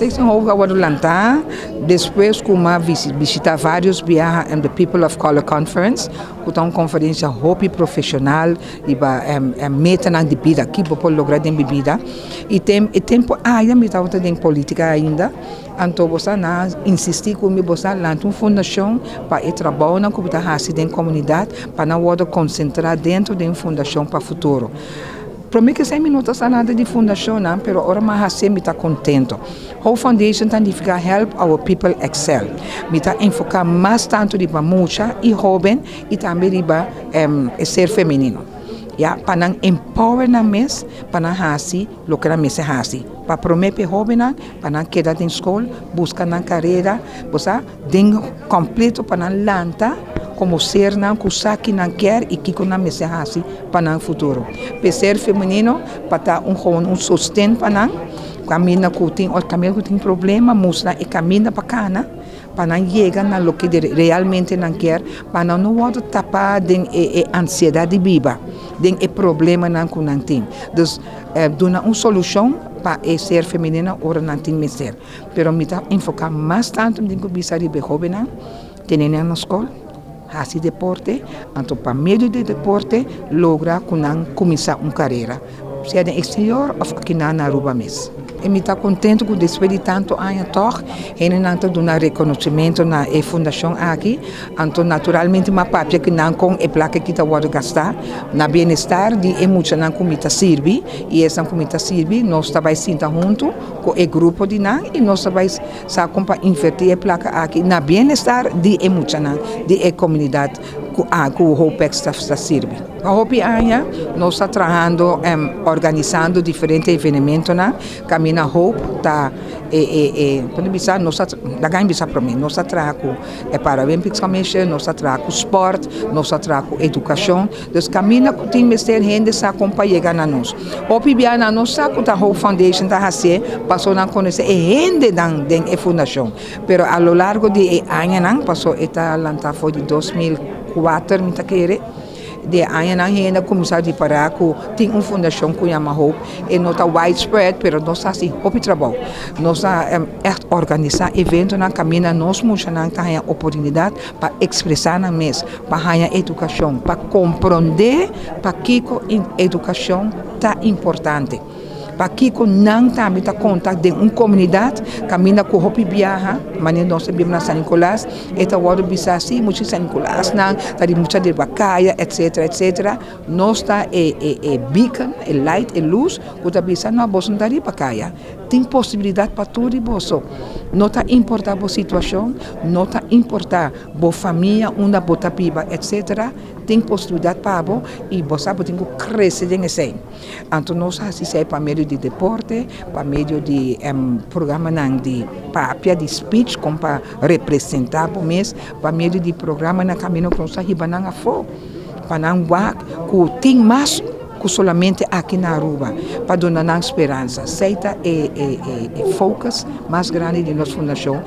Station Hoga Wadulanta, depois como visitar vários viagens the People of Color Conference, que é uma conferência hobby profissional e meta na bebida, que para lograr de bebida. E tempo ainda me estava em política ainda, então você na insistir comigo você lançar uma fundação para trabalhar na comunidade em comunidade para não concentrar dentro de uma fundação para o futuro. Para mim que 6 minutos nada de fundação, não, mas agora mais me está contento. Whole Foundation significa help our people excel. Me está enfocar mais tanto de mucha e jovem e também de ser feminino. Ya, para não empower na mes, para não hasi, lo que na mes é hasi. Para prometer jovem, para não quedar em escola, buscar na carreira, você tem completo para não lançar como ser não cusa que não quer e que não me assim para o futuro. Para ser feminino, para dar um sustento para não, caminha que tem problema, mostra e caminha para cá, para não chegar na lo que realmente não quer, para não pode tapar de ansiedade viva, de problema não que não tem. Então, dona uma solução para ser feminina ou não tem que ser. Pero me está enfocar mais tanto em que bisa de jovem, tem na escola. Assim deporte, então para meio de deporte logra começar uma carreira, seja no exterior ou aqui na Aruba mesmo. E me está contente com depois de tanto anos toch, ainda dando um reconhecimento na fundação aqui, então naturalmente uma papia que não com a placa que está pode gastar na bem-estar de muito não comita serve e essa comita serve nós também sentar junto com o grupo de não e nós também sabe para invertir a placa aqui na bem-estar de muito não de a comunidade que o Hope está serve. A Hope Anya nós está trabalhando organizando diferentes eventos na caminha Hope tá quando bisa nós da ganha bisa para mim nós trabalhamos com Paralympics Commission, nós trabalhamos com sport, nós trabalhamos com educação, então caminha que tem mestre gente sa acompanhar na nós. Hope biana nós sa com a Hope Foundation tá assim passou na conhecer gente dan a fundação, pero a lo largo de ano não passou eta lançar foi de 2004 me tá querer de ano na ainda começar a parar com tem uma fundação que chama Hope e não está widespread, pero nós assim Hope trabalho nós organizar evento na caminha nós mostrando que tem oportunidade para expressar na mesa para ganhar educação para compreender para que a educação tá importante para que não também está contato de uma comunidade caminha com Hope viaja mas nós vivemos na São Nicolás eta wado bisa assim muito São Nicolás não tá de muita de bacaia etc nós está beacon light luz o tá bisa na bolsa da bacaia tem possibilidade para tudo e bolso não tá importar a situação não tá importar a família onde bota piba etc tem possibilidade para bo e você pode crescer em esse então nós assim para meio de deporte para meio de programa de papia de speech como para representar o mês para meio de programa na caminho que nós ribanang a fo para não que tem mais que solamente aqui na Aruba para dar esperança. Aceita e focus mais grande de nossa fundação.